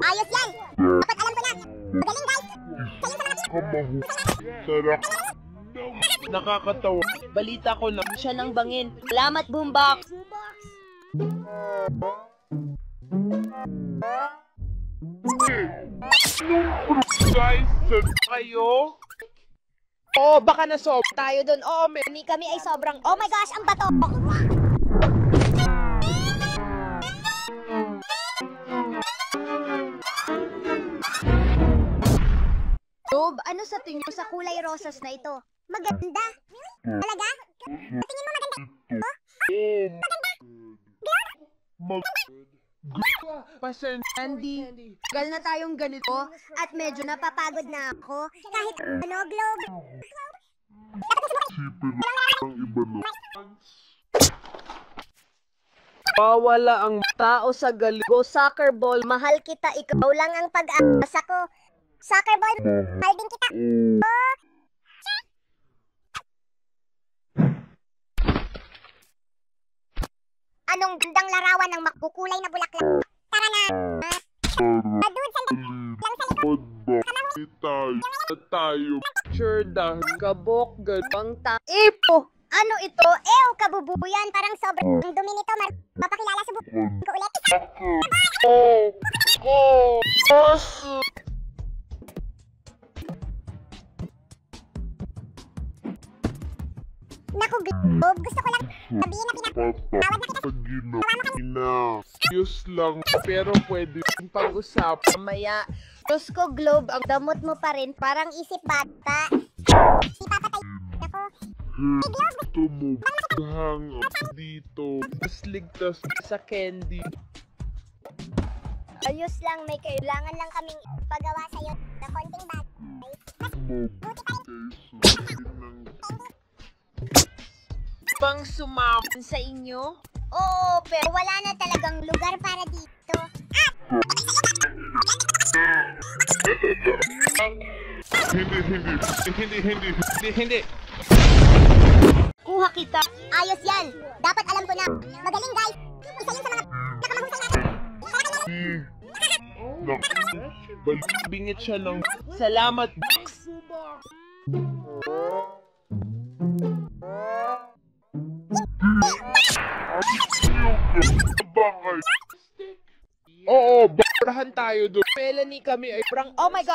Ayos yan! Dapat alam ko na! Magaling guys! Kayo sa mga Sarap. Nakakatawa. Balita ko na Siya ng bangin. Salamat, Boombox! guys, saan kayo? Oh, baka nasob tayo doon. Oh, kami ay sobrang, oh my gosh, ang bato! Bob, ano sa tingin mo sa kulay rosas na ito? Maganda! Talaga? Tingin mo maganda? Pasen Andy, tagal na tayong ganito at medyo napapagod na ako. Kahit ano, Globe. Pawala ang tao sa Go soccer ball. Mahal kita, ikaw lang ang pag-asa ko. Soccer ball, mahal din kita. Anong gandang larawan ng makukulay na bulaklak? Tara na! Dude, sandali lang sa likod. tayo. Sure dah. Kabok, Pang ipo! Ano ito? Ew, kabubuyan. Parang sobrang dumi nito. Mapakilala sa buko ulit. Naku, Globe. Gusto ko lang sabihin na pinatawad na kita. Ayos lang, pero pwede yung pag-usapan. Mamaya. Diyos ko, Globe, ang damot mo pa rin. Parang isip bata. Di papatay ako. Hey, Globe! Gusto mo hang dito. Mas ligtas sa candy. Ayos lang, may kailangan lang kaming pagawa sa'yo na konting bagay. Buti pa rin. Pang sumamon sa inyo? Oo, pero wala na talagang lugar para dito. Hindi. Kuha kita. Ayos yan! Dapat alam ko na. Magaling guys! Isa yun sa mga nakamahusay natin. Bingit siya lang. Salamat, Box. Oo, barahan tayo doon. Melanie kami ay Oh my God!